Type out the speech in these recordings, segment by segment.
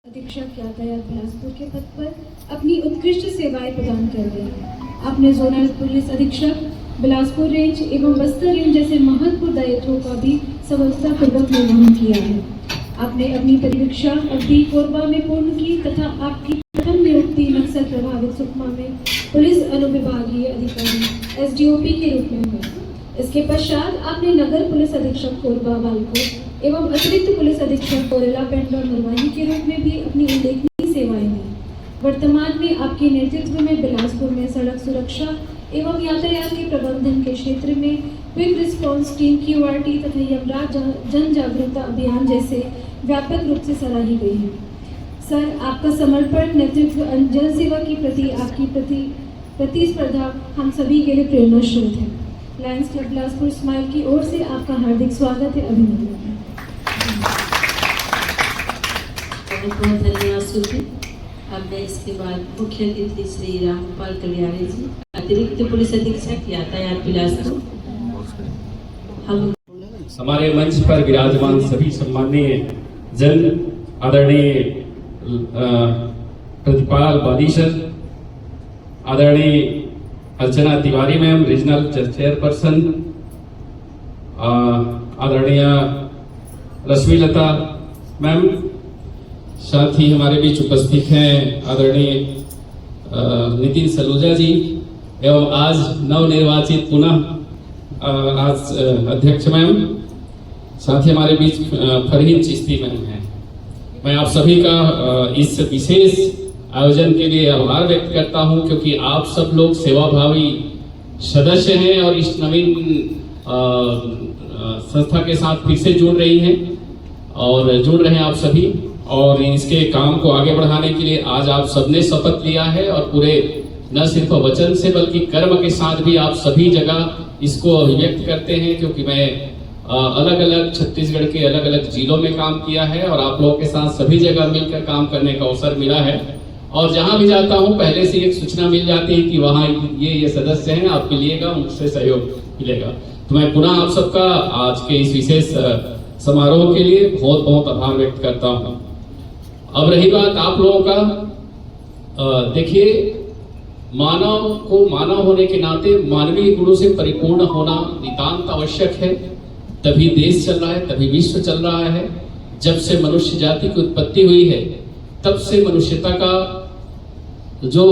अधीक्षक यातायात बिलासपुर के पद पर अपनी उत्कृष्ट सेवाएं प्रदान कर रहे हैं। आपने जोनल पुलिस अधीक्षक बिलासपुर रेंज एवं बस्तर रेंज जैसे महत्वपूर्ण दायित्वों का भी सफलतापूर्वक निर्वहन किया है। आपने अपनी परिवीक्षा अवधि कोरबा में पूर्ण की तथा आपकी प्रथम नियुक्ति नक्सल प्रभावित सुकमा में पुलिस अनुविभागीय अधिकारी SDOP के रूप में हुई। इसके पश्चात आपने नगर पुलिस अधीक्षक कोरबा बालकोट एवं अतिरिक्त पुलिस अधीक्षक कोरेला पेंड और मरवाही के रूप में भी अपनी उल्लेखनीय सेवाएं दी। वर्तमान में आपके नेतृत्व में बिलासपुर में सड़क सुरक्षा एवं यातायात के प्रबंधन के क्षेत्र में क्विक रिस्पांस टीम QRT तथा यमराज जन जागरूकता अभियान जैसे व्यापक रूप से सराही गई है। सर, आपका समर्पण, नेतृत्व, जन सेवा के प्रति आपकी प्रतिस्पर्धा हम सभी के लिए प्रेरणा स्रोत है। लायंस क्लब बिलासपुर स्माइल की ओर से आपका हार्दिक स्वागत है, अभिनंदन है। बहुत बहुत धन्यवाद सुधी। अब मैं इसके बाद मुख्य अतिथि श्री रामपाल कलियारे जी, अतिरिक्त पुलिस अधीक्षक यातायात बिलासपुर। हम हमारे मंच पर विराजमान सभी सम्माननीय जन, आदरणीय प्रतिपाल बादीसर, आदरणीय अर्चना तिवारी मैम, रीजनल चेयरपर्सन, आदरणीय रश्मिलता मैम, साथ ही हमारे बीच उपस्थित हैं आदरणीय नितिन सलूजा जी एवं आज नवनिर्वाचित पुनः आज अध्यक्ष मैम, साथ ही हमारे बीच फरहीन चिश्ती मैम हैं। मैं आप सभी का इस विशेष आयोजन के लिए आभार व्यक्त करता हूं, क्योंकि आप सब लोग सेवाभावी सदस्य हैं और इस नवीन संस्था के साथ फिर से जुड़ रही हैं और जुड़ रहे हैं आप सभी। और इसके काम को आगे बढ़ाने के लिए आज आप सबने शपथ लिया है और पूरे न सिर्फ वचन से बल्कि कर्म के साथ भी आप सभी जगह इसको अभिव्यक्त करते हैं। क्योंकि मैं अलग अलग छत्तीसगढ़ के अलग अलग जिलों में काम किया है और आप लोगों के साथ सभी जगह मिलकर काम करने का अवसर मिला है और जहां भी जाता हूं पहले से एक सूचना मिल जाती है कि वहां ये सदस्य हैं, आप मिलिएगा, उनसे सहयोग मिलेगा। तो मैं पुनः आप सबका आज के इस विशेष समारोह के लिए बहुत बहुत आभार व्यक्त करता हूं। अब रही बात आप लोगों का, देखिए, मानव को मानव होने के नाते मानवीय गुणों से परिपूर्ण होना नितांत आवश्यक है। तभी देश चल रहा है, तभी विश्व चल रहा है। जब से मनुष्य जाति की उत्पत्ति हुई है तब से मनुष्यता का जो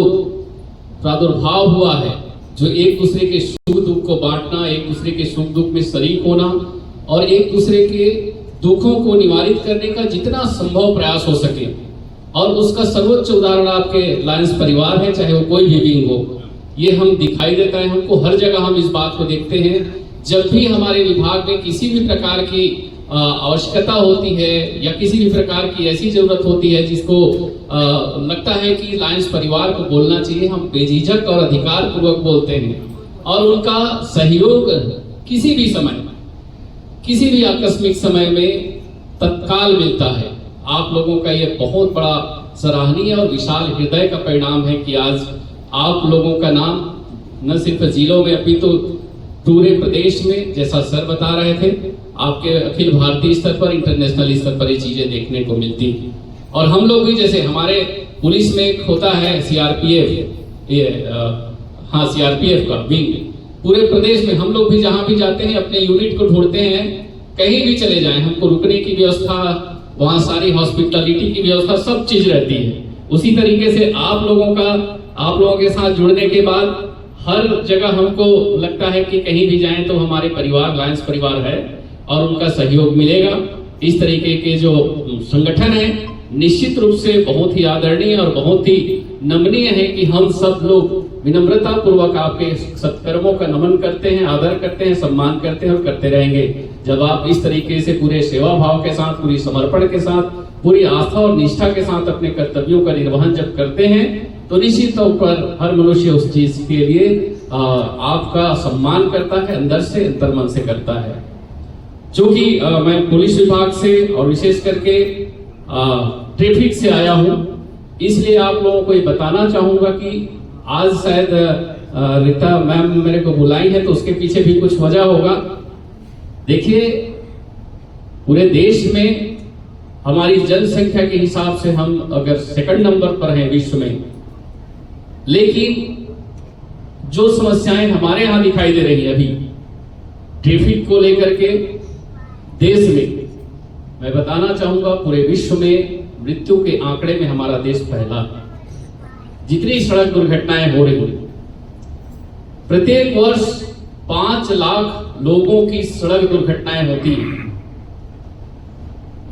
प्रादुर्भाव हुआ है, जो एक दूसरे के सुख दुख को बांटना, एक दूसरे के सुख दुख में शरीक होना और एक दूसरे के दुखों को निवारित करने का जितना संभव प्रयास हो सके, और उसका सर्वोच्च उदाहरण आपके लायंस परिवार है, चाहे वो कोई भी विंग हो। ये हम दिखाई देता है हमको, हर जगह हम इस बात को देखते हैं। जब भी हमारे विभाग में किसी भी प्रकार की आवश्यकता होती है या किसी भी प्रकार की ऐसी जरूरत होती है जिसको लगता है कि लायंस परिवार को बोलना चाहिए, हम बेझिझक और अधिकार पूर्वक बोलते हैं और उनका सहयोग किसी भी समय, किसी भी आकस्मिक समय में तत्काल मिलता है। आप लोगों का ये बहुत बड़ा सराहनीय और विशाल हृदय का परिणाम है कि आज आप लोगों का नाम न सिर्फ जिलों में अभी तो पूरे प्रदेश में, जैसा सर बता रहे थे, आपके अखिल भारतीय स्तर पर, इंटरनेशनल स्तर पर ये चीजें देखने को मिलती हैं। और हम लोग भी, जैसे हमारे पुलिस में एक होता है CRPF, CRPF का विंग, पूरे प्रदेश में हम लोग भी जहां भी जाते हैं अपने यूनिट को ढूंढते हैं। कहीं भी चले जाएं, हमको रुकने की व्यवस्था, वहां सारी हॉस्पिटलिटी की व्यवस्था, सब चीज रहती है। उसी तरीके से आप लोगों के साथ जुड़ने के बाद हर जगह हमको लगता है कि कहीं भी जाएं तो हमारे परिवार, लायंस परिवार है और उनका सहयोग मिलेगा। इस तरीके के जो संगठन है निश्चित रूप से बहुत ही आदरणीय और बहुत ही नमनीय है कि हम सब लोग विनम्रता पूर्वक आपके सत्कर्मों का नमन करते हैं, आदर करते हैं, सम्मान करते हैं और करते रहेंगे। जब आप इस तरीके से पूरे सेवा भाव के साथ, पूरी समर्पण के साथ, पूरी आस्था और निष्ठा के साथ अपने कर्तव्यों का निर्वहन जब करते हैं तो निश्चित तौर पर हर मनुष्य उस चीज के लिए आपका सम्मान करता है, अंदर से, अंतर्मन से करता है। चूंकि मैं पुलिस विभाग से और विशेष करके ट्रैफिक से आया हूं, इसलिए आप लोगों को ये बताना चाहूंगा कि आज शायद रीता मैम मेरे को बुलाई है तो उसके पीछे भी कुछ वजह होगा। देखिए, पूरे देश में हमारी जनसंख्या के हिसाब से हम अगर सेकंड नंबर पर हैं विश्व में, लेकिन जो समस्याएं हमारे यहां दिखाई दे रही है अभी ट्रैफिक को लेकर के देश में, मैं बताना चाहूंगा पूरे विश्व में मृत्यु के आंकड़े में हमारा देश पहला है। जितनी सड़क दुर्घटनाएं हो रही हैं, प्रत्येक वर्ष 5 लाख लोगों की सड़क दुर्घटनाएं होती हैं।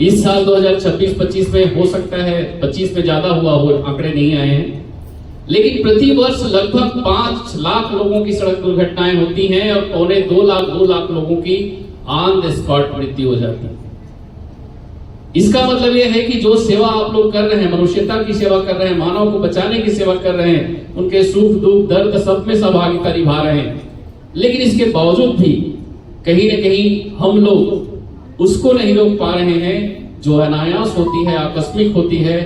इस साल 2026-25 में हो सकता है 25 में ज्यादा हुआ हो, आंकड़े नहीं आए हैं, लेकिन प्रति वर्ष लगभग 5 लाख लोगों की सड़क दुर्घटनाएं होती हैं और 2 लाख लोगों की ऑन द स्पॉट मृत्यु हो जाती है। इसका मतलब यह है कि जो सेवा आप लोग कर रहे हैं, मनुष्यता की सेवा कर रहे हैं, मानव को बचाने की सेवा कर रहे हैं, उनके सुख दुख दर्द सब में सहभागिता निभा रहे हैं, लेकिन इसके बावजूद भी कहीं न कहीं हम लोग उसको नहीं रोक पा रहे हैं जो अनायास होती है, आकस्मिक होती है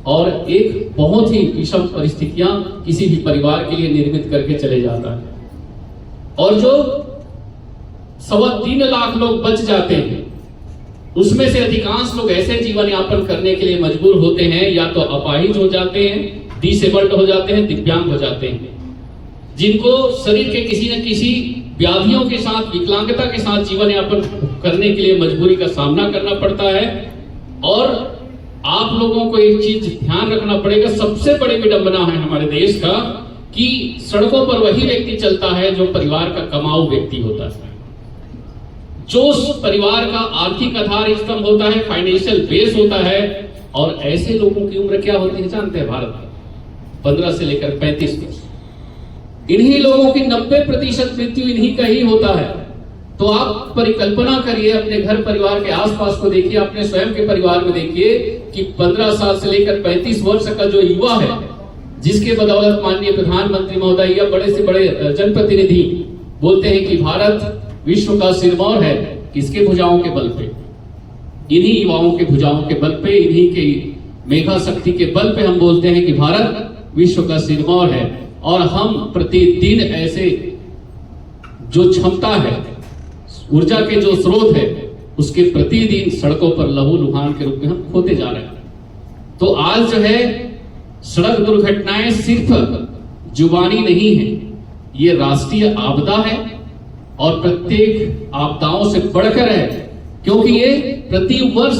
और एक बहुत ही विषम परिस्थितियां किसी भी परिवार के लिए निर्मित करके चले जाता है। और जो 3.25 लाख लोग बच जाते हैं, उसमें से अधिकांश लोग ऐसे जीवन यापन करने के लिए मजबूर होते हैं, या तो अपाहिज हो जाते हैं, डिसेबल्ड हो जाते हैं, दिव्यांग हो जाते हैं, जिनको शरीर के किसी न किसी व्याधियों के साथ, विकलांगता के साथ जीवन यापन करने के लिए मजबूरी का सामना करना पड़ता है। और आप लोगों को एक चीज ध्यान रखना पड़ेगा, सबसे बड़ी विडंबना है हमारे देश का कि सड़कों पर वही व्यक्ति चलता है जो परिवार का कमाऊ व्यक्ति होता है, जो परिवार का आर्थिक आधार स्तंभ होता है, फाइनेंशियल बेस होता है। और ऐसे लोगों की उम्र क्या होती है जानते हैं भारत में? 15 से लेकर 35 वर्ष। इन्हीं लोगों की 90% मृत्यु इन्हीं का ही होता है। तो आप परिकल्पना करिए, अपने घर परिवार के आसपास को देखिए, अपने स्वयं के परिवार में देखिए कि 15 साल से लेकर 35 वर्ष का जो युवा है, जिसके बदौलत माननीय प्रधानमंत्री महोदय या बड़े से बड़े जनप्रतिनिधि बोलते हैं कि भारत विश्व का सिरमौर है, किसके भुजाओं के बल पे? इन्हीं युवाओं के भुजाओं के बल पे, इन्हीं के मेघा शक्ति के बल पे हम बोलते हैं कि भारत विश्व का सिरमौर है। और हम प्रतिदिन ऐसे जो क्षमता है, ऊर्जा के जो स्रोत है, उसके प्रतिदिन सड़कों पर लहूलुहान के रूप में हम खोते जा रहे हैं। तो आज जो है सड़क दुर्घटनाएं सिर्फ जुबानी नहीं है, ये राष्ट्रीय आपदा है और प्रत्येक आपदाओं से बढ़कर है, क्योंकि ये प्रति वर्ष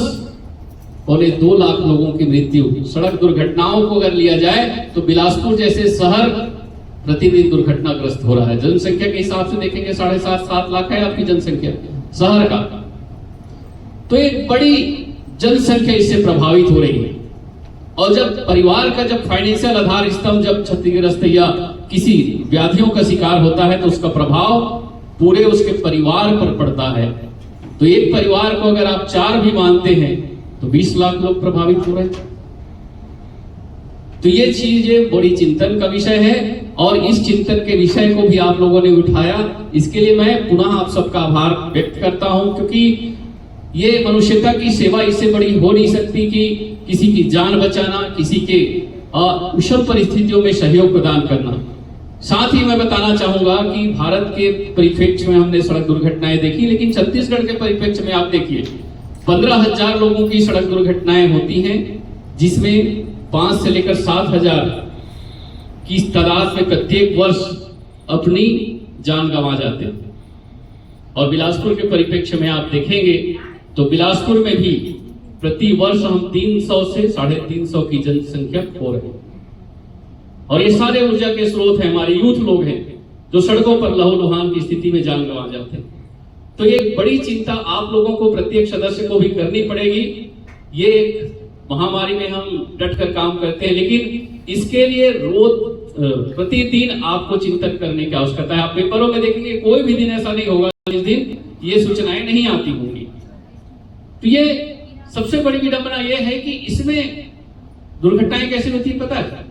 2 लाख लोगों की मृत्यु सड़क दुर्घटनाओं को अगर लिया जाए तो बिलासपुर जैसे शहर प्रतिदिन दुर्घटनाग्रस्त हो रहा है। जनसंख्या के हिसाब से देखेंगे 7.5 लाख है आपकी जनसंख्या शहर का, तो एक बड़ी जनसंख्या इससे प्रभावित हो रही है। और जब परिवार का जब फाइनेंशियल आधार स्तंभ जब क्षतिग्रस्त या किसी व्याधियों का शिकार होता है तो उसका प्रभाव पूरे उसके परिवार पर पड़ता है। तो एक परिवार को अगर आप 4 भी मानते हैं तो 20 लाख लोग प्रभावित हो रहे हैं। तो ये चीजें बड़ी चिंतन का विषय है और इस चिंतन के विषय को भी आप लोगों ने उठाया, इसके लिए मैं पुनः आप सबका आभार व्यक्त करता हूं, क्योंकि ये मनुष्यता की सेवा इससे बड़ी हो नहीं सकती कि किसी की जान बचाना, किसी के विषम परिस्थितियों में सहयोग प्रदान करना। साथ ही मैं बताना चाहूंगा कि भारत के परिप्रेक्ष्य में हमने सड़क दुर्घटनाएं देखी, लेकिन छत्तीसगढ़ के परिप्रेक्ष्य में आप देखिए 15,000 लोगों की सड़क दुर्घटनाएं होती हैं, जिसमें 5 से लेकर 7,000 की तादाद में प्रत्येक वर्ष अपनी जान गंवा जाते हैं। और बिलासपुर के परिप्रेक्ष्य में आप देखेंगे तो बिलासपुर में भी प्रति वर्ष हम 300 से 350 की जनसंख्या खो रहे हैं। और ये सारे ऊर्जा के स्रोत हैं, हमारे यूथ लोग हैं जो सड़कों पर लहूलुहान की स्थिति में जान गंवा जाते हैं। तो ये एक बड़ी चिंता आप लोगों को, प्रत्येक सदस्य को भी करनी पड़ेगी। ये एक महामारी में हम डट कर काम करते हैं, लेकिन इसके लिए रोज प्रतिदिन आपको चिंतन करने की आवश्यकता है। आप पेपरों में देखेंगे कोई भी दिन ऐसा नहीं होगा जिस दिन ये सूचनाएं नहीं आती होंगी। तो ये सबसे बड़ी विडंबना ये है कि इसमें दुर्घटनाएं कैसे होती है पता है?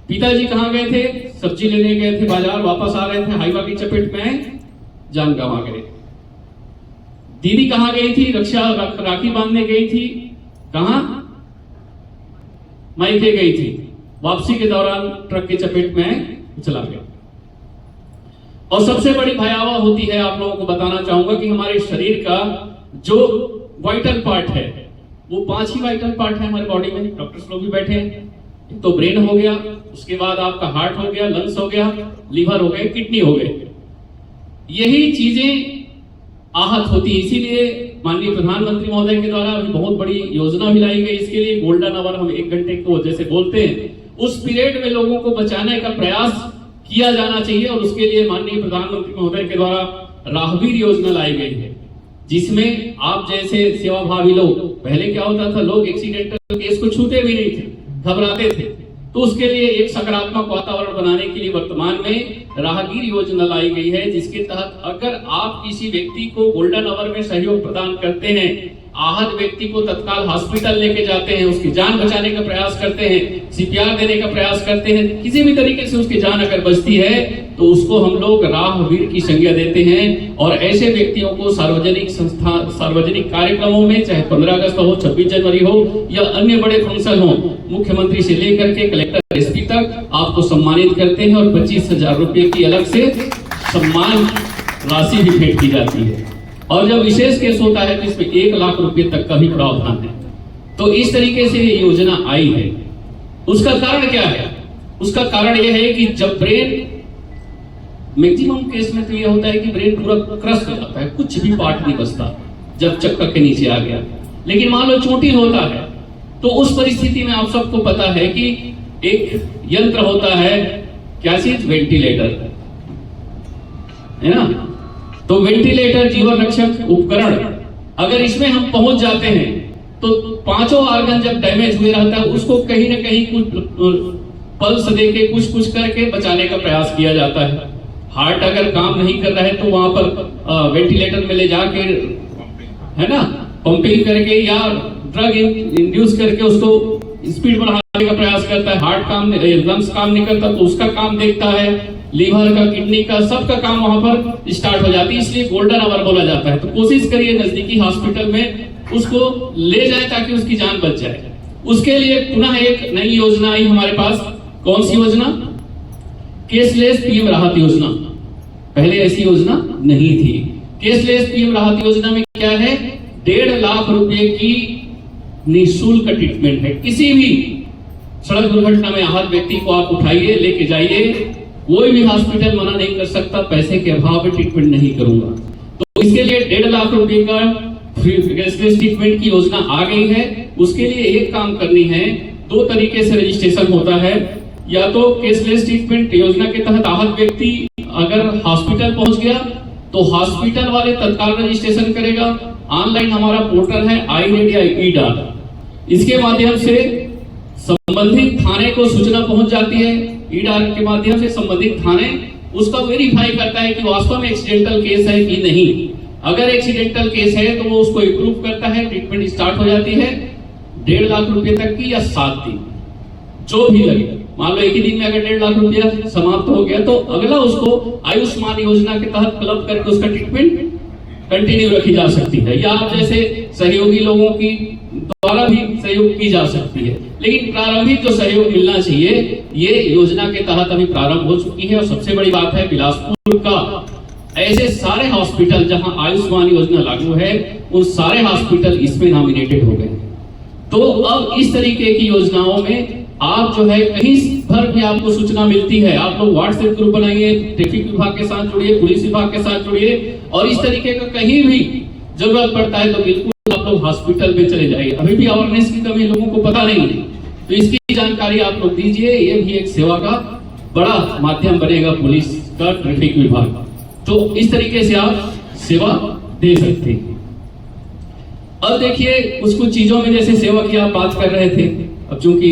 पिताजी कहां गए थे? सब्जी लेने गए थे बाजार, वापस आ रहे थे, हाईवा की चपेट में जान गंवा गए। दीदी कहां गई थी? राखी बांधने गई थी, कहां? मायके गई थी, वापसी के दौरान ट्रक की चपेट में चला गया। और सबसे बड़ी भयावह होती है, आप लोगों को बताना चाहूंगा कि हमारे शरीर का जो वाइटल पार्ट है, वो 5 ही वाइटल पार्ट है हमारे बॉडी में, डॉक्टर्स लोग भी बैठे हैं। एक तो ब्रेन हो गया, उसके बाद आपका हार्ट हो गया, लंग्स हो गया, लीवर हो गए, किडनी हो गए। यही चीजें आहत होती है। इसीलिए माननीय प्रधानमंत्री महोदय के द्वारा अभी बहुत बड़ी योजना भी लाई गई इसके लिए। गोल्डन आवर हम 1 घंटे को जैसे बोलते हैं, उस पीरियड में लोगों को बचाने का प्रयास किया जाना चाहिए और उसके लिए माननीय प्रधानमंत्री महोदय के द्वारा राहगीर योजना लाई गई है, जिसमें आप जैसे सेवाभावी लोग, पहले क्या होता था, लोग एक्सीडेंटल केस को छूते भी नहीं थे, घबराते थे। तो उसके लिए एक सकारात्मक वातावरण बनाने के लिए वर्तमान में राहगीर योजना लाई गई है, जिसके तहत अगर आप किसी व्यक्ति को गोल्डन आवर में सहयोग प्रदान करते हैं, आहत व्यक्ति को तत्काल हॉस्पिटल लेके जाते हैं, उसकी जान बचाने का प्रयास करते हैं, सीपीआर देने का प्रयास करते हैं, किसी भी तरीके से उसकी जान अगर बचती है तो उसको हम लोग राहगीर की संज्ञा देते हैं। और ऐसे व्यक्तियों को सार्वजनिक संस्था, सार्वजनिक कार्यक्रमों में, चाहे 15 अगस्त हो, 26 जनवरी हो या अन्य बड़े फंक्शन हो, मुख्यमंत्री से लेकर के कलेक्टर एसपी तक आपको सम्मानित करते हैं और 25,000 रुपए की अलग से सम्मान राशि भी भेंट की जाती है। और जब विशेष केस होता है तो इसमें 1 लाख रुपए तक का भी प्रावधान है। तो इस तरीके से ये योजना आई है। उसका कारण क्या है? उसका कारण यह है कि जब ब्रेन, मैक्सिमम केस में तो यह होता है कि ब्रेन पूरा क्रश हो जाता है, कुछ भी पार्ट नहीं बचता जब चक्कर के नीचे आ गया। लेकिन मान लो चोटिल होता है तो उस परिस्थिति में आप सबको पता है कि एक यंत्र होता है, क्या चीज, वेंटिलेटर, है ना। तो वेंटिलेटर जीवन रक्षक उपकरण, अगर इसमें हम पहुंच जाते हैं तो 5 ऑर्गन जब डैमेज हुए रहता है उसको कहीं ना कहीं कुछ पल्स देके कुछ करके बचाने का प्रयास किया जाता है। हार्ट अगर काम नहीं कर रहा है तो वहां पर वेंटिलेटर में ले जाके, है ना, पंपिंग करके या ड्रग इंड्यूस करके उसको स्पीड बढ़ाने का प्रयास करता है। हार्ट काम, लंग्स काम नहीं करता तो उसका काम देखता है, लीवर का, किडनी का, सबका काम वहां पर स्टार्ट हो जाती है। इसलिए गोल्डन आवर बोला जाता है। तो कोशिश करिए नजदीकी हॉस्पिटल में उसको ले जाए ताकि उसकी जान बच जाए। उसके लिए पुनः एक नई योजना आई हमारे पास। कौन सी योजना? केसलेस पीएम राहत योजना। पहले ऐसी योजना नहीं थी। केसलेस पीएम राहत योजना में क्या है? 1.5 लाख रुपए की निःशुल्क ट्रीटमेंट है। किसी भी सड़क दुर्घटना में आहत व्यक्ति को आप उठाइए, लेके जाइए, कोई भी हॉस्पिटल मना नहीं कर सकता, पैसे के अभाव में ट्रीटमेंट नहीं करूंगा। तो इसके लिए 1.5 लाख रुपए का केसलेस ट्रीटमेंट की योजना आ गई है। उसके लिए एक काम करनी है, 2 तरीके से रजिस्ट्रेशन होता है। या तो केसलेस ट्रीटमेंट योजना के तहत आहत व्यक्ति अगर हॉस्पिटल पहुंच गया तो हॉस्पिटल वाले तत्काल रजिस्ट्रेशन करेगा। ऑनलाइन हमारा पोर्टल है iReady, इसके माध्यम से संबंधित थाने को सूचना पहुंच जाती है। ईडार के माध्यम से संबंधित थाने उसका वेरीफाई करता है कि वास्तव में एक्सीडेंटल केस है कि नहीं। अगर एक्सीडेंटल केस है तो वो उसको अप्रूव करता है, ट्रीटमेंट स्टार्ट हो जाती है। 1.5 लाख रुपए तक की या 7 दिन, जो भी लगे। मान लो एक ही दिन में अगर 1.5 लाख रुपया समाप्त हो गया तो अगला उसको आयुष्मान योजना के तहत क्लब करके उसका ट्रीटमेंट कंटिन्यू रखी जा सकती है, या आप जैसे सहयोगी लोगों की द्वारा भी सहयोग की जा सकती है। लेकिन प्रारंभिक जो सहयोग मिलना चाहिए, ये योजना के तहत अभी प्रारंभ हो चुकी है। और सबसे बड़ी बात है, बिलासपुर का ऐसे सारे हॉस्पिटल जहां आयुष्मान योजना लागू है, उन सारे हॉस्पिटल इसमें नॉमिनेटेड हो गए। तो अब इस तरीके की योजनाओं में आप जो है कहीं भर भी आपको सूचना मिलती है, आप लोग व्हाट्सएप ग्रुप बनाइए, ट्रैफिक विभाग के साथ जुड़िए, पुलिस विभाग के साथ जुड़िए, और इस तरीके का कहीं भी जरूरत पड़ता है तो बिल्कुल आप लोग हॉस्पिटल में चले जाइए। अभी भी अवेयरनेस की कमी लोगों को पता नहीं है, तो इसकी जानकारी आप लोग दीजिए। ये भी एक सेवा का बड़ा माध्यम बनेगा, पुलिस का, ट्रैफिक विभाग। तो इस तरीके से आप सेवा दे सकते हैं। अब देखिए कुछ चीजों में, जैसे सेवा की आप बात कर रहे थे। अब चूंकि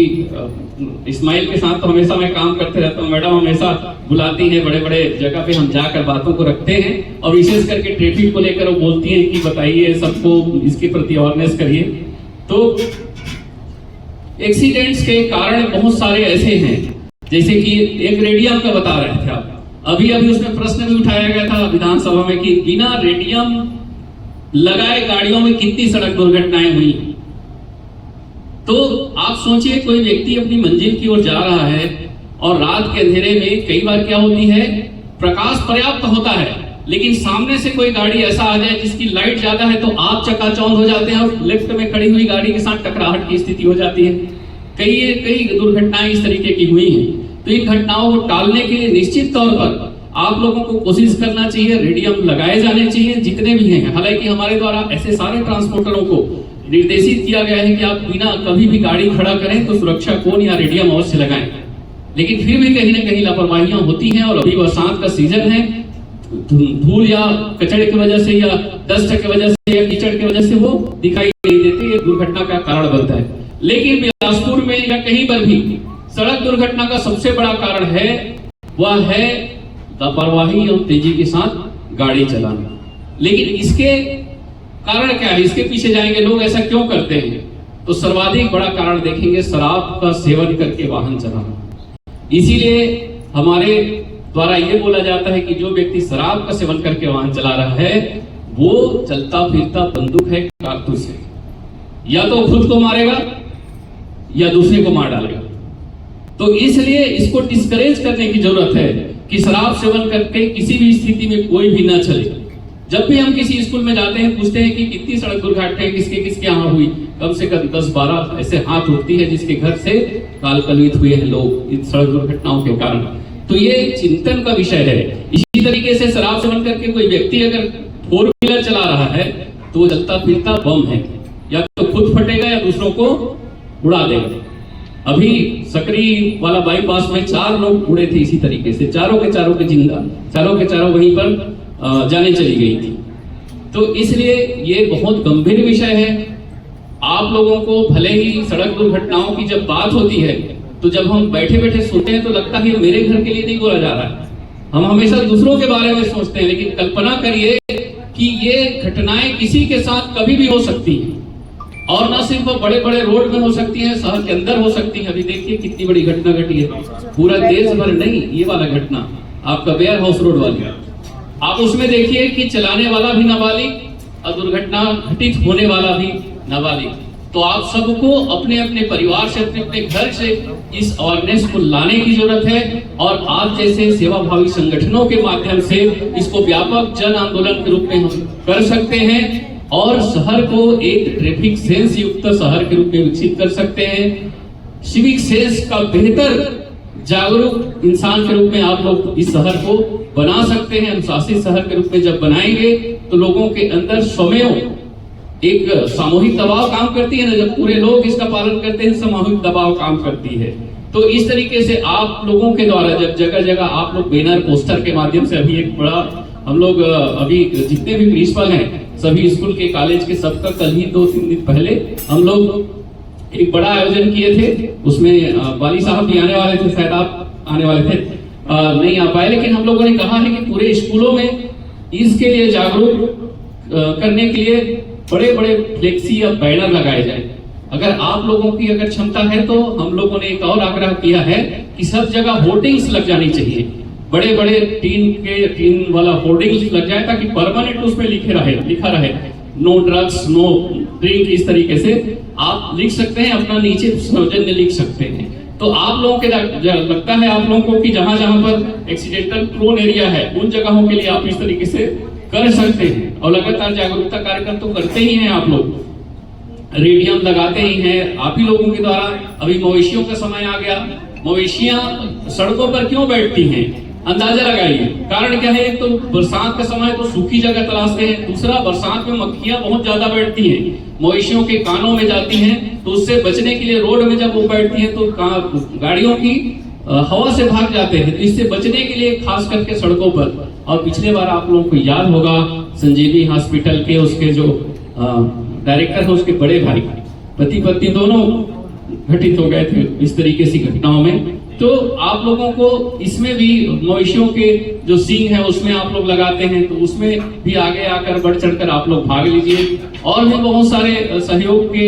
इस्माइल के साथ तो हमेशा मैं काम करते रहता हूँ, मैडम हमेशा बुलाती हैं, बड़े बड़े जगह पे हम जाकर बातों को रखते हैं, और विशेष करके ट्रैफिक को लेकर वो बोलती हैं कि बताइए सबको इसके प्रति अवेयरनेस करिए। तो एक्सीडेंट्स के कारण बहुत सारे ऐसे हैं, जैसे कि एक रेडियम का बता रहे थे आप, अभी उसमें प्रश्न भी उठाया गया था विधानसभा में कि बिना रेडियम लगाए गाड़ियों में कितनी सड़क दुर्घटनाएं हुई। तो आप सोचिए, कोई व्यक्ति अपनी मंजिल की ओर जा रहा है और रात के अंधेरे में कई बार क्या होती है, प्रकाश पर्याप्त होता है लेकिन सामने से कोई गाड़ी ऐसा आ जाए जिसकी लाइट ज्यादा है तो आप चकाचौंध हो जाते हैं और लेफ्ट में खड़ी हुई गाड़ी के साथ टकराहट की स्थिति हो जाती है। कई दुर्घटनाएं इस तरीके की हुई हैं। तो इन घटनाओं को टालने के लिए निश्चित तौर पर आप लोगों को कोशिश करना चाहिए, रेडियम लगाए जाने चाहिए जितने भी हैं। हालांकि हमारे द्वारा ऐसे सारे ट्रांसपोर्टरों को निर्देशित किया गया है कि आप बिना कभी भी गाड़ी खड़ा करें तो सुरक्षा कोन या रेडियम अवश्य लगाएं, लेकिन फिर भी कहीं ना कहीं लापरवाहियां होती हैं। और अभी बरसात का सीजन है, धूल या कचड़े की वजह से या डस्ट की वजह से या कीचड़ की वजह से वो दिखाई नहीं देते, ये दुर्घटना का कारण बनता है। लेकिन बिलासपुर में या कहीं पर भी सड़क दुर्घटना का सबसे बड़ा कारण है वह है लापरवाही और तेजी के साथ गाड़ी चलाना। लेकिन इसके कारण क्या है, इसके पीछे जाएंगे लोग ऐसा क्यों करते हैं, तो सर्वाधिक बड़ा कारण देखेंगे शराब का सेवन करके वाहन चलाना। इसीलिए हमारे द्वारा ये बोला जाता है कि जो व्यक्ति शराब का सेवन करके वाहन चला रहा है वो चलता फिरता बंदूक है, कारतूस है, या तो खुद को मारेगा या दूसरे को मार डालेगा। तो इसलिए इसको डिस्करेज करने की जरूरत है कि शराब सेवन करके किसी भी स्थिति में कोई भी ना चले। जब भी हम किसी स्कूल में जाते हैं पूछते हैं कि कितनी सड़क दुर्घटनाएं किसके यहाँ हुई, कम से कम 10-12 ऐसे हाथ उठती है जिसके घर से काल कलवित हुए हैं लोग इन सड़क दुर्घटनाओं के कारण। तो ये चिंतन का विषय है। इसी तरीके से शराब सेवन करके कोई व्यक्ति अगर 4 व्हीलर चला रहा है तो वो चलता फिरता बम है, या तो खुद फटेगा या दूसरों को उड़ा देगा। अभी सकरी वाला बाईपास में 4 लोग उड़े थे इसी तरीके से, चारों के जिंदा, चारों के चारों वहीं पर जाने चली गई थी। तो इसलिए ये बहुत गंभीर विषय है। आप लोगों को भले ही सड़क दुर्घटनाओं की जब बात होती है तो जब हम बैठे बैठे सुनते हैं तो लगता है मेरे घर के लिए नहीं बोला जा रहा है, हम हमेशा दूसरों के बारे में सोचते हैं। लेकिन कल्पना करिए कि ये घटनाएं किसी के साथ कभी भी हो सकती हैं, और न सिर्फ बड़े बड़े रोड में हो सकती है, शहर के अंदर हो सकती है। अभी देखिए कितनी बड़ी घटना घटी है, पूरा देश भर नहीं, ये वाला घटना आपका वेयर हाउस रोड वाली, आप उसमें देखिए कि चलाने वाला भी नाबालिग और दुर्घटना घटित होने वाला भी नाबालिग। तो आप सबको अपने अपने परिवार से, अपने अपने घर से इस अवेयरनेस को लाने की जरूरत है, और आप जैसे सेवाभावी संगठनों के माध्यम से इसको व्यापक जन आंदोलन के रूप में हम कर सकते हैं और शहर को एक ट्रैफिक सेंस युक्त शहर के रूप में विकसित कर सकते हैं। सिविक सेंस का बेहतर जागरूक इंसान के रूप में आप लोग इस शहर को बना सकते हैं। अनुशासित शहर के रूप में जब बनाएंगे तो लोगों के अंदर स्वयं एक सामूहिक दबाव काम करती है ना, जब पूरे लोग इसका पालन करते हैं सामूहिक दबाव काम करती है। तो इस तरीके से आप लोगों के द्वारा जब जगह जगह आप लोग बैनर पोस्टर के माध्यम से, अभी एक बड़ा हम लोग अभी जितने भी प्रिंसिपल हैं सभी स्कूल के कॉलेज के सबका कल ही 2-3 दिन पहले हम लोग एक बड़ा आयोजन किए थे, उसमें वाली साहब भी आने वाले थे, शायद आप आने वाले थे, नहीं आ पाए। लेकिन हम लोगों ने कहा है कि पूरे स्कूलों में इसके लिए जागरूक करने के लिए बड़े बड़े फ्लेक्सी या बैनर लगाए जाए। अगर आप लोगों की अगर क्षमता है तो हम लोगों ने एक और आग्रह किया है कि सब जगह होर्डिंग्स लग जानी चाहिए, बड़े बड़े टीन वाला होर्डिंग्स लग जाए ताकि परमानेंट उसमें लिखा रहे नो ड्रग्स नो ड्रिंक। इस तरीके से आप लिख सकते हैं, अपना नीचे सौजन्य लिख सकते हैं। तो आप लोगों के लगता है आप लोगों को कि जहां जहां पर एक्सीडेंटल प्रोन एरिया है उन जगहों के लिए आप इस तरीके से कर सकते हैं। और लगातार जागरूकता कार्यक्रम तो करते ही हैं, आप लोग रेडियम लगाते ही हैं आप ही लोगों के द्वारा। अभी मवेशियों का समय आ गया, मवेशियां सड़कों पर क्यों बैठती हैं, अंदाजा लगाइए। कारण क्या है, एक तो बरसात का समय तो सूखी जगह तलाशते हैं, दूसरा बरसात में मक्खियां बहुत ज्यादा बैठती हैं, मवेशियों के कानों में जाती हैं, तो उससे बचने के लिए रोड में जब वो बैठती हैं तो गाड़ियों की हवा से भाग जाते हैं। तो इससे बचने के लिए खास करके सड़कों पर, और पिछले बार आप लोगों को याद होगा संजीवनी हॉस्पिटल के उसके जो डायरेक्टर है उसके बड़े भाई पति पत्नी दोनों घटित हो गए थे इस तरीके से घटनाओं में। तो आप लोगों को इसमें भी मवेशियों के जो सींग है उसमें आप लोग लगाते हैं, तो उसमें भी आगे आकर बढ़ चढ़कर आप लोग भाग लीजिए। और भी बहुत सारे सहयोग के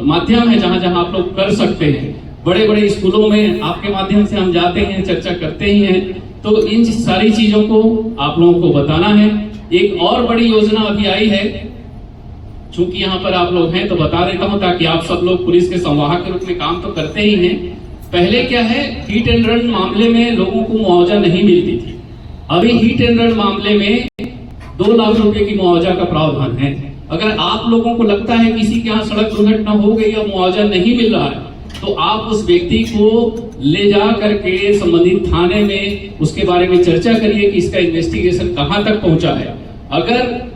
माध्यम है जहां जहां आप लोग कर सकते हैं। बड़े बड़े स्कूलों में आपके माध्यम से हम जाते हैं, चर्चा करते ही हैं। तो इन सारी चीजों को आप लोगों को बताना है। एक और बड़ी योजना अभी आई है, चूंकि यहाँ पर आप लोग हैं तो बता देता हूँ ताकि आप सब लोग पुलिस के संवाहक के रूप में काम तो करते ही हैं। पहले क्या है, हिट एंड रन मामले में लोगों को मुआवजा नहीं मिलती थी, अभी हिट एंड रन मामले में 2 लाख रुपए की मुआवजा का प्रावधान है। अगर आप लोगों को लगता है किसी के यहाँ सड़क दुर्घटना हो गई और मुआवजा नहीं मिल रहा है, तो आप उस व्यक्ति को ले जा करके संबंधित थाने में उसके बारे में चर्चा करिए कि इसका इन्वेस्टिगेशन कहां तक पहुंचा है। अगर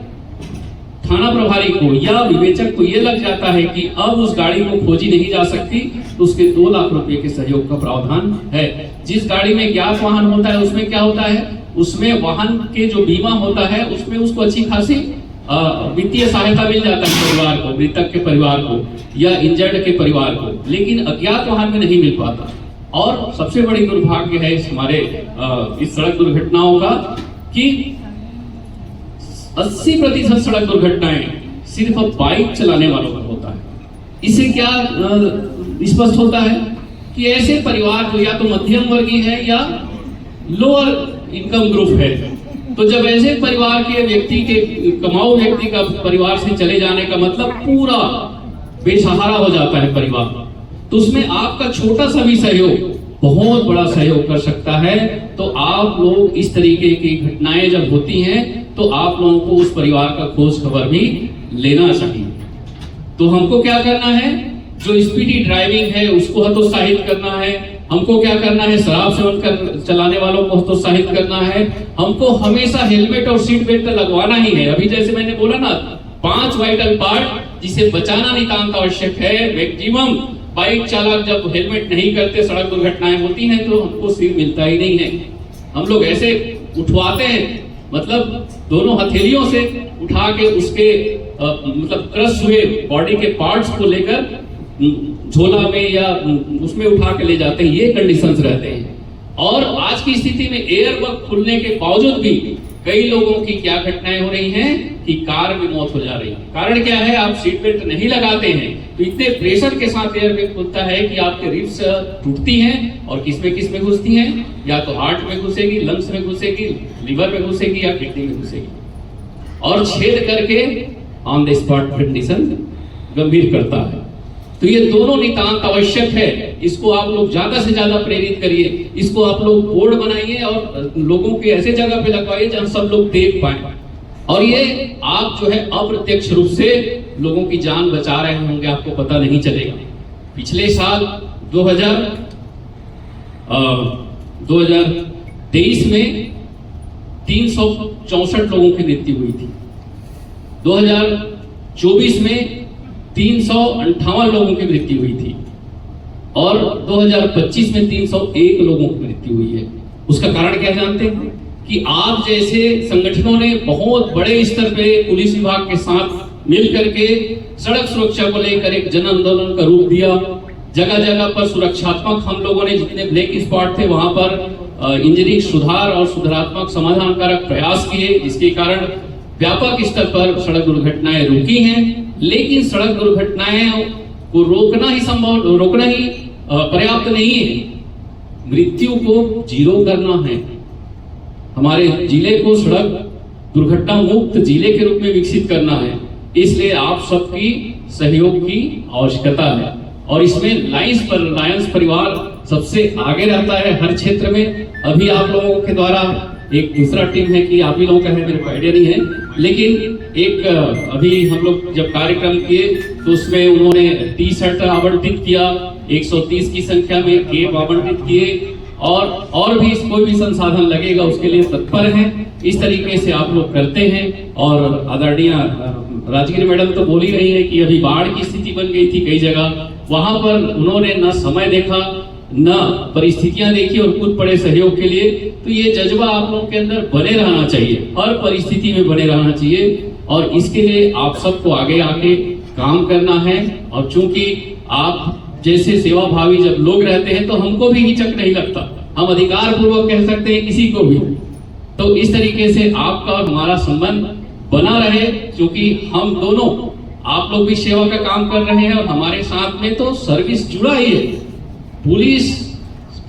थाना प्रभारी को या विवेचक को यह लग जाता है कि अब उस गाड़ी को खोजी नहीं जा सकती, तो उसके 2 लाख रुपए के सहयोग का प्रावधान है। जिस गाड़ी में ज्ञात वाहन होता है उसमें क्या होता है, उसमें वाहन के जो बीमा होता है उसमें उसको अच्छी खासी वित्तीय सहायता मिल जाता है परिवार को, मृतक के परिवार को या इंजर्ड के परिवार को, लेकिन अज्ञात वाहन में नहीं मिल पाता। और सबसे बड़ी दुर्भाग्य है इस हमारे इस सड़क दुर्घटनाओं का कि 80% सड़क दुर्घटनाएं सिर्फ बाइक चलाने वालों का होता है। इससे क्या स्पष्ट होता है कि ऐसे परिवार जो या तो मध्यम वर्गीय है या लोअर इनकम ग्रुप है, तो जब ऐसे परिवार के व्यक्ति के कमाऊ व्यक्ति का परिवार से चले जाने का मतलब पूरा बेसहारा हो जाता है परिवार, तो उसमें आपका छोटा सा भी सहयोग बहुत बड़ा सहयोग कर सकता है। तो आप लोग इस तरीके की घटनाएं जब होती हैं तो आप लोगों को उस परिवार का खोज खबर भी लेना चाहिए। तो हमको क्या करना है, जो स्पीडी ड्राइविंग है उसको हतोत्साहित करना है, हमको क्या करना है, शराब सेवन कर चलाने वालों को हतोत्साहित करना है, हमको हमेशा हेलमेट और सीट बेल्ट लगवाना ही है। अभी जैसे मैंने बोला ना 5 वाइटल पार्ट जिसे बचाना नितांत आवश्यक है। मैक्सिमम बाइक चालक जब हेलमेट नहीं करते सड़क दुर्घटनाएं होती हैं तो हमको सीट मिलता ही नहीं है। हम लोग ऐसे उठवाते हैं, मतलब दोनों हथेलियों से उठा के उसके मतलब क्रश हुए बॉडी के पार्ट्स को लेकर झोला में या उसमें उठा के ले जाते हैं, ये कंडीशंस रहते हैं। और आज की स्थिति में एयरबैग खुलने के बावजूद भी कई लोगों की क्या घटनाएं हो रही हैं कि कार में मौत हो जा रही है। कारण क्या है, आप सीट बेल्ट नहीं लगाते हैं तो इतने प्रेशर के साथ एयरबैग खुलता है कि आपके रिब्स टूटती हैं और किस में घुसती हैं, या तो हार्ट में घुसेगी, लंग्स में घुसेगी, लिवर में घुसेगी या किडनी में घुसेगी और छेद करके ऑन द स्पॉट कंडीशन गंभीर करता है। तो ये दोनों नितांत आवश्यक है। इसको आप लोग ज्यादा से ज्यादा प्रेरित करिए, इसको आप लोग बोर्ड बनाइए और लोगों के ऐसे जगह पे लगवाइए जहां सब लोग देख पाए। और ये आप जो है अप्रत्यक्ष रूप से लोगों की जान बचा रहे होंगे, आपको पता नहीं चलेगा। पिछले साल 2023 में 364 लोगों की मृत्यु हुई थी। 2024 में 358 लोगों की मृत्यु हुई थी और 2025 में 301 लोगों की मृत्यु हुई है। उसका कारण क्या जानते हैं कि आप जैसे संगठनों ने बहुत बड़े स्तर पे पुलिस विभाग के साथ मिल करके सड़क सुरक्षा को लेकर एक जन आंदोलन का रूप दिया। जगह जगह पर सुरक्षात्मक हम लोगों ने जितने ब्लैक स्पॉट थे वहां पर इंजीनियरिंग सुधार और सुधारात्मक समाधान कारक प्रयास किए, जिसके कारण व्यापक स्तर पर सड़क दुर्घटनाएं रुकी हैं। लेकिन सड़क दुर्घटनाएं को रोकना ही पर्याप्त नहीं है, मृत्यु को जीरो करना है। हमारे जिले को सड़क दुर्घटना मुक्त जिले के रूप में विकसित करना है। इसलिए आप सबकी सहयोग की आवश्यकता है और इसमें लायंस परिवार सबसे आगे रहता है हर क्षेत्र में। अभी आप लोगों के द्वारा एक दूसरा टीम है कि आप ही लोगों का है, मेरे को आइडिया नहीं है, लेकिन एक अभी हम लोग जब कार्यक्रम किए तो उसमें उन्होंने टी शर्ट आवंटित किया, 130 की संख्या में केप आवंटित किए और भी कोई भी संसाधन लगेगा उसके लिए तत्पर हैं। इस तरीके से आप लोग करते हैं। और आदरणीय राजगिरी मैडम तो बोल ही रही है कि अभी बाढ़ की स्थिति बन गई थी कई जगह, वहां पर उन्होंने न समय देखा न परिस्थितियां देखी और कूद पड़े सहयोग के लिए। तो ये जज्बा आप लोगों के अंदर बने रहना चाहिए, हर परिस्थिति में बने रहना चाहिए और इसके लिए आप सबको आगे आके काम करना है। और चूंकि आप जैसे सेवा भावी जब लोग रहते हैं तो हमको भी हिचक नहीं लगता, हम अधिकार पूर्वक कह सकते हैं किसी को भी। तो इस तरीके से आपका और हमारा संबंध बना रहे, क्योंकि हम दोनों आप लोग भी सेवा का काम कर रहे हैं और हमारे साथ में तो सर्विस जुड़ा ही है, पुलिस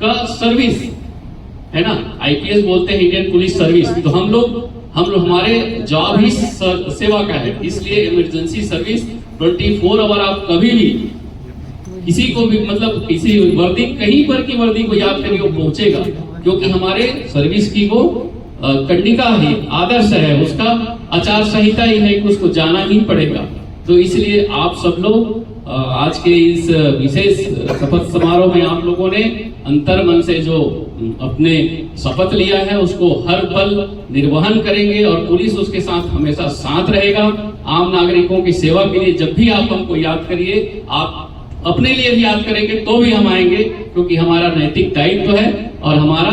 का सर्विस है ना, आईपीएस बोलते हैं इंडियन पुलिस सर्विस। तो हम लोग हमारे जॉब ही सेवा का है, इसलिए इमरजेंसी सर्विस 24 आवर आप कभी भी किसी को भी मतलब किसी वर्दी कहीं पर की वर्दी को याद करिए वो पहुंचेगा, क्योंकि हमारे सर्विस की वो कंडिका है, आदर्श है, उसका आचार संहिता ही है कि उसको जाना ही पड़ेगा। तो इसलिए आप सब लोग आज के इस विशेष शपथ समारोह में आप लोगों ने अंतर मन से जो अपने शपथ लिया है उसको हर पल निर्वहन करेंगे और पुलिस उसके साथ हमेशा साथ रहेगा। आम नागरिकों की सेवा के लिए जब भी आप हमको याद करिए, आप अपने लिए भी याद करेंगे तो भी हम आएंगे, क्योंकि हमारा नैतिक दायित्व है और हमारा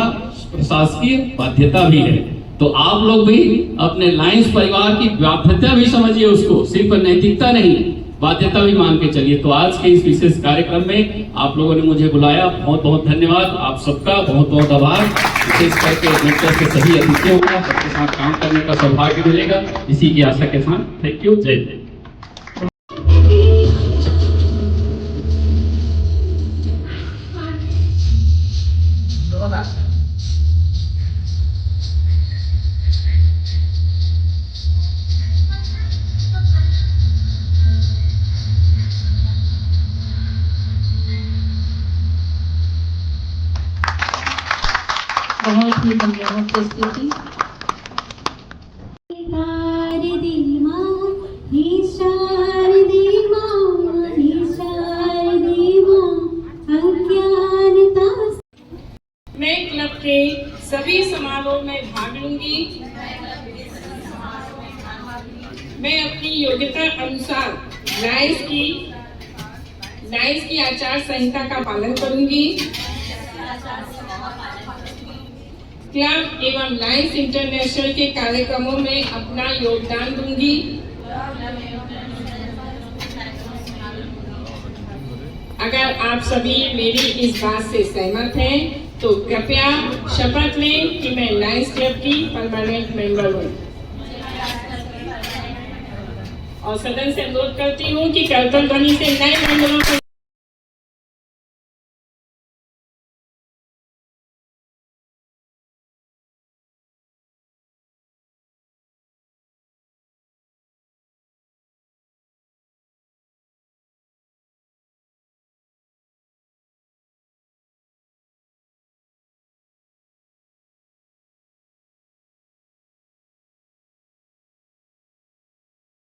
प्रशासकीय बाध्यता भी है। तो आप लोग भी अपने लायंस परिवार की बाध्यता भी समझिए, उसको सिर्फ नैतिकता नहीं बाध्यता भी मान के चलिए। तो आज के इस विशेष कार्यक्रम में आप लोगों ने मुझे बुलाया, बहुत बहुत धन्यवाद आप सबका, बहुत बहुत आभार। विशेष करके मेंटर्स के सभी अतिथियों का, सबके साथ काम करने का सौभाग्य मिलेगा, इसी की आशा के साथ थैंक यू, जय जय। बहुत ही धन्यवाद प्रस्तुति। मैं क्लब के सभी समारोह में भाग लूंगी। मैं अपनी योग्यता अनुसार लायंस की आचार संहिता का पालन करूंगी। क्लब एवं लायंस इंटरनेशनल के कार्यक्रमों में अपना योगदान दूंगी। अगर आप सभी मेरी इस बात से सहमत हैं तो कृपया शपथ लें कि मैं लायंस क्लब की परमानेंट मेंबर हूँ और सदन से अनुरोध करती हूँ कि करतल ध्वनि से नए मेंबरों को